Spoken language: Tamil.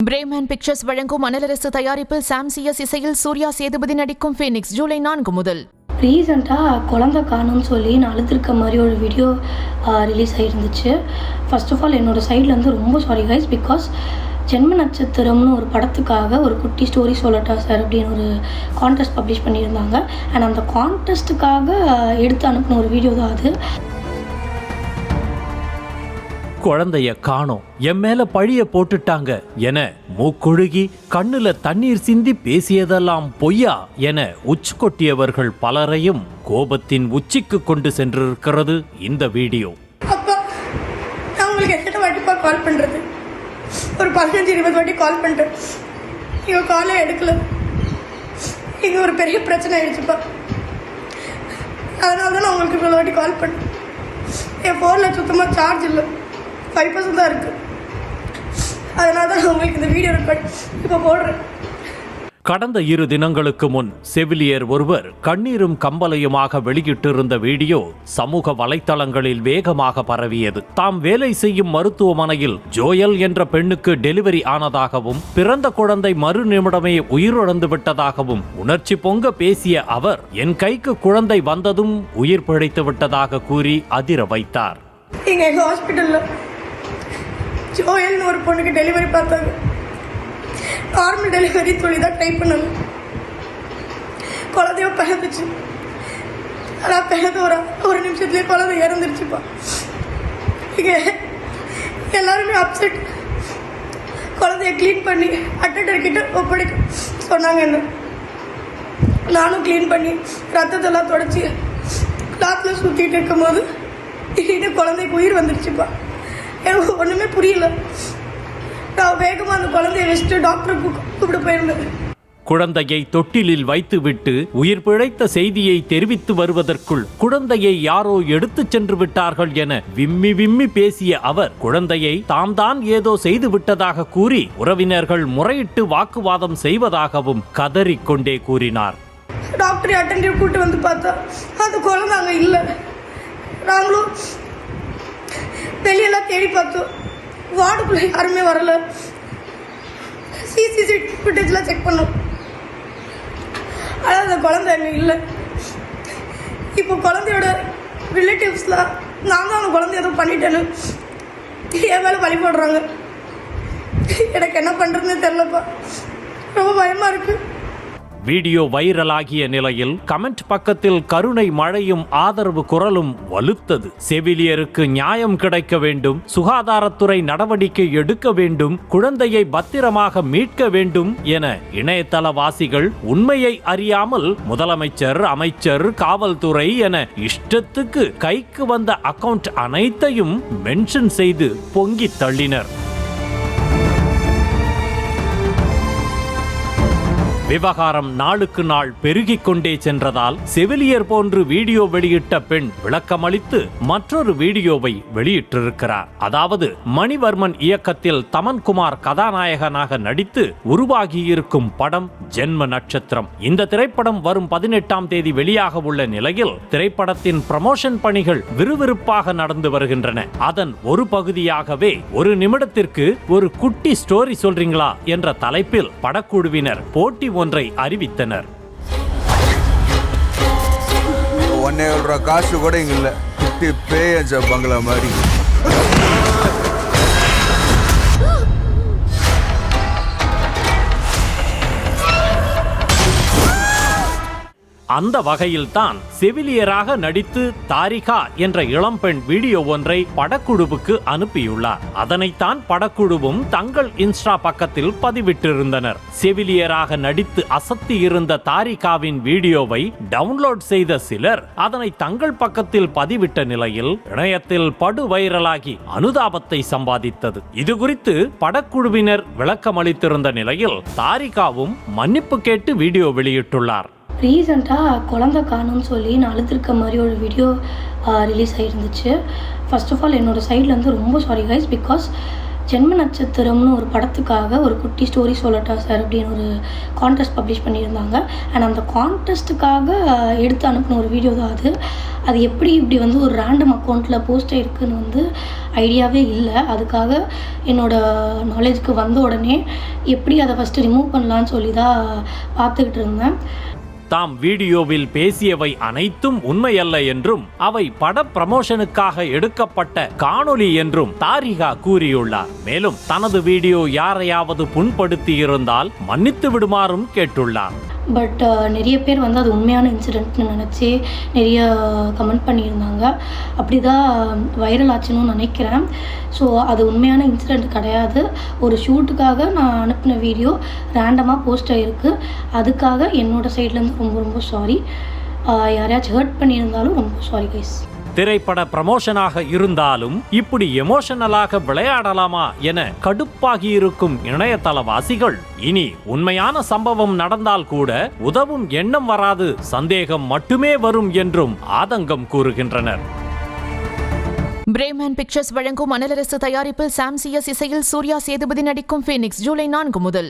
பிரேமன் பிக்சர்ஸ் வழங்கும் அனலரசு தயாரிப்பில் சாம் சிஎஸ் இசையில் சூர்யா சேதுபதி நடிக்கும் ஃபீனிக்ஸ் ஜூலை 4 முதல். ரீசெண்டாக குழந்தை காணும்னு சொல்லி நான் அழுதுருக்க மாதிரி ஒரு வீடியோ ரிலீஸ் ஆகிருந்துச்சு. ஃபர்ஸ்ட் ஆஃப் ஆல் என்னோடய சைட்லேருந்து ரொம்ப சாரி கைஸ், பிகாஸ் ஜென்ம நட்சத்திரம்னு ஒரு படத்துக்காக ஒரு குட்டி ஸ்டோரி சொல்லட்டா சார் அப்படின்னு ஒரு கான்டெஸ்ட் பப்ளிஷ் பண்ணியிருந்தாங்க. அண்ட் அந்த கான்டெஸ்ட்டுக்காக எடுத்து அனுப்பின ஒரு வீடியோ தான் அது. குழந்தைய காணோம், என் மேல பழிய போட்டுட்டாங்க என மூக்குழுகி கண்ணுல தண்ணீர் சிந்தி பேசியதெல்லாம் பொய்யா என உச்சு கொட்டியவர்கள் பலரையும் கோபத்தின் உச்சிக்கு கொண்டு சென்றிருக்கிறது இந்த வீடியோ. அப்பா, நான் உங்களுக்கு எத்தனை வாட்டிப்பா கால் பண்ணுறது? ஒரு 15-20 வாட்டி கால் பண்ணிட்டேன். இவன் காலை எடுக்கல. இங்கே ஒரு பெரிய பிரச்சனை ஆயிடுச்சுப்பா. அதனால தான் நான் உங்களுக்கு இவ்வளோ வாட்டி கால் பண்ணேன். என் ஃபோனில் சுத்தமாக சார்ஜ் இல்லை, 5% தான் இருக்குது. அதனால தான் நான் உங்களுக்கு இந்த வீடியோ ரெக்கார்ட் இப்போ போடுறேன். கடந்த 2 தினங்களுக்கு முன் செவிலியர் ஒருவர் கண்ணீரும் கம்பலையுமாக வெளியிட்டிருந்த வீடியோ சமூக வலைத்தளங்களில் வேகமாக பரவியது. தாம் வேலை செய்யும் மருத்துவமனையில் ஜோயல் என்ற பெண்ணுக்கு டெலிவரி ஆனதாகவும் பிறந்த குழந்தை மறு நிமிடமே உயிரிழந்து விட்டதாகவும் உணர்ச்சி பொங்க பேசிய அவர், என் கைக்கு குழந்தை வந்ததும் உயிர் பிழைத்து விட்டதாக கூறி அதிர வைத்தார். எங்கள் ஹாஸ்பிட்டலில் ஜோயல்னு ஒரு பொண்ணுக்கு டெலிவரி பார்த்தாங்க. நார்மல் டெலிவரி சொல்லி தான் ட்ரை பண்ணாங்க. குழந்தையோ பிறந்துச்சு. ஆனால் பிறந்து ஒரு நிமிஷத்துலேயே குழந்தை இறந்துருச்சுப்பா. இங்கே எல்லாருமே அப்செட். குழந்தைய க்ளீன் பண்ணி அட்டண்டர்கிட்ட ஒப்படைக்க சொன்னாங்க. என்ன நானும் க்ளீன் பண்ணி ரத்தத்தெல்லாம் தொடச்சி கிளாத்தில் சுற்றிட்டு இருக்கும்போது திடீர்னு குழந்தைக்கு உயிர் வந்துருச்சுப்பா. எனக்கு ஒன்றுமே புரியல. நான் வேகமாக அந்த குழந்தைய வச்சுட்டு டாக்டருக்கு கூப்பிட்டு போயிருந்தேன். குழந்தையை தொட்டிலில் வைத்துவிட்டு உயிர் பிழைத்த செய்தியை தெரிவித்து வருவதற்குள் குழந்தையை யாரோ எடுத்துச் சென்று விட்டார்கள் என விம்மி விம்மி பேசிய அவர், குழந்தையை தாம் தான் ஏதோ செய்து விட்டதாக கூறி உறவினர்கள் முறையிட்டு வாக்குவாதம் செய்வதாகவும் கதறிக்கொண்டே கூறினார். டாக்டரை அட்டெண்டிவ் கூப்பிட்டு வந்து பார்த்தா அந்த குழந்தை அங்கே இல்லை. நாங்களும் வெளியெல்லாம் தேடி பார்த்தோம். வார்டுக்குள்ளே யாருமே வரல. சிசிடிவி ஃபுட்டேஜ்லாம் செக் பண்ணோம். ஆனால் அந்த குழந்தை அங்கே இல்லை. இப்போ குழந்தையோட ரிலேட்டிவ்ஸ்லாம் நான் தான் அந்த குழந்தை ஏதோ பண்ணிட்டேன்னு என் மேலே பழி போடுறாங்க. எனக்கு என்ன பண்ணுறதுன்னு தெரிலப்பா. ரொம்ப பயமாக இருக்குது. வீடியோ வைரலாகிய நிலையில் கமெண்ட் பக்கத்தில் கருணை மழையும் ஆதரவு குரலும் வலுத்தது. செவிலியருக்கு நியாயம் கிடைக்க வேண்டும், சுகாதாரத்துறை நடவடிக்கை எடுக்க வேண்டும், குழந்தையை பத்திரமாக மீட்க வேண்டும் என இணையதளவாசிகள் உண்மையை அறியாமல் முதலமைச்சர், அமைச்சர், காவல்துறை என இஷ்டத்துக்கு கைக்கு வந்த அக்கவுண்ட் அனைத்தையும் மென்ஷன் செய்து பொங்கி தள்ளினர். விவகாரம் நாளுக்கு நாள் பெருகிக் கொண்டே சென்றதால் செவிலியர் போன்று வீடியோ வெளியிட்ட பெண் விளக்கமளித்து மற்றொரு வீடியோவை வெளியிட்டிருக்கிறார். அதாவது மணிவர்மன் இயக்கத்தில் தமன்குமார் கதாநாயகனாக நடித்து உருவாகியிருக்கும் படம் ஜென்ம நட்சத்திரம். இந்த திரைப்படம் வரும் 18ஆம் தேதி வெளியாக உள்ள நிலையில் திரைப்படத்தின் ப்ரமோஷன் பணிகள் விறுவிறுப்பாக நடந்து வருகின்றன. அதன் ஒரு பகுதியாகவே 1 நிமிடத்திற்கு ஒரு குட்டி ஸ்டோரி சொல்றீங்களா என்ற தலைப்பில் படக்குழுவினர் போட்டி ஒன்றை அறிவித்தனர். 1 ரூபா காசு கூட இங்க இல்ல. குட்டி பேய பங்களா மாதிரி. அந்த வகையில்தான் செவிலியராக நடித்து தாரிகா என்ற இளம்பெண் வீடியோ ஒன்றை படக்குழுவுக்கு அனுப்பியுள்ளார். அதனைத்தான் படக்குழுவும் தங்கள் இன்ஸ்டா பக்கத்தில் பதிவிட்டிருந்தனர். செவிலியராக நடித்து அசத்தி இருந்த தாரிகாவின் வீடியோவை டவுன்லோட் செய்த சிலர் அதனை தங்கள் பக்கத்தில் பதிவிட்ட நிலையில் இணையத்தில் படு வைரலாகி அனுதாபத்தை சம்பாதித்தது. இது குறித்து படக்குழுவினர் விளக்கமளித்திருந்த நிலையில் தாரிகாவும் மன்னிப்பு கேட்டு வீடியோ வெளியிட்டுள்ளார். ரீசெண்டாக குழந்தை காணும்னு சொல்லி நான் அழுதுருக்க மாதிரி ஒரு வீடியோ ரிலீஸ் ஆகிருந்துச்சு. ஃபர்ஸ்ட் ஆஃப் ஆல் என்னோடய சைட்லேருந்து ரொம்ப சாரி கைஸ், பிகாஸ் ஜென்ம நட்சத்திரம்னு ஒரு படத்துக்காக ஒரு குட்டி ஸ்டோரி சொல்லட்டா சார் அப்படின்னு ஒரு கான்டெஸ்ட் பப்ளிஷ் பண்ணியிருந்தாங்க. அண்ட் அந்த கான்டெஸ்ட்டுக்காக எடுத்து அனுப்பின ஒரு வீடியோ தான் அது. அது எப்படி இப்படி வந்து ஒரு ரேண்டம் அக்கௌண்ட்டில் போஸ்ட் ஆகிருக்குன்னு வந்து ஐடியாவே இல்லை. அதுக்காக என்னோடய நாலேஜுக்கு வந்த உடனே எப்படி அதை ஃபஸ்ட்டு ரிமூவ் பண்ணலான்னு சொல்லி தான் பார்த்துக்கிட்டு இருந்தேன். தாம் வீடியோவில் பேசியவை அனைத்தும் உண்மையல்ல என்றும் அவை பட ப்ரமோஷனுக்காக எடுக்கப்பட்ட காணொளி என்றும் தாரிகா கூறியுள்ளார். மேலும் தனது வீடியோ யாரையாவது புண்படுத்தி இருந்தால் மன்னித்து விடுமாறும் கேட்டுள்ளார். பட் நிறைய பேர் வந்து அது உண்மையான இன்சிடென்ட்னு நினச்சி நிறைய கமெண்ட் பண்ணியிருந்தாங்க. அப்படி தான் வைரல் ஆச்சுன்னு நினைக்கிறேன். ஸோ அது உண்மையான இன்சிடெண்ட் கிடையாது. ஒரு ஷூட்டுக்காக நான் அனுப்பின வீடியோ ரேண்டமாக போஸ்ட் ஆகிருக்கு. அதுக்காக என்னோடய சைட்லேருந்து ரொம்ப ரொம்ப சாரி. யாரையாச்சும் ஹர்ட் பண்ணியிருந்தாலும் ரொம்ப சாரி கைஸ். திரைப்பட ப்ரமோஷனாக இருந்தாலும் இப்படி எமோஷனலாக விளையாடலாமா என கடுப்பாகி இருக்கும் இணையதளவாசிகள் இனி உண்மையான சம்பவம் நடந்தால் கூட உதவும் எண்ணம் வராது, சந்தேகம் மட்டுமே வரும் என்றும் ஆதங்கம் கூறுகின்றனர். பிரேமேன் பிக்சர்ஸ் வழங்கும் மணலரசு தயாரிப்பில் சாம் சிஎஸ் இசையில் சூர்யா சேதுபதி நடிக்கும் ஃபீனிக்ஸ் ஜூலை 4 முதல்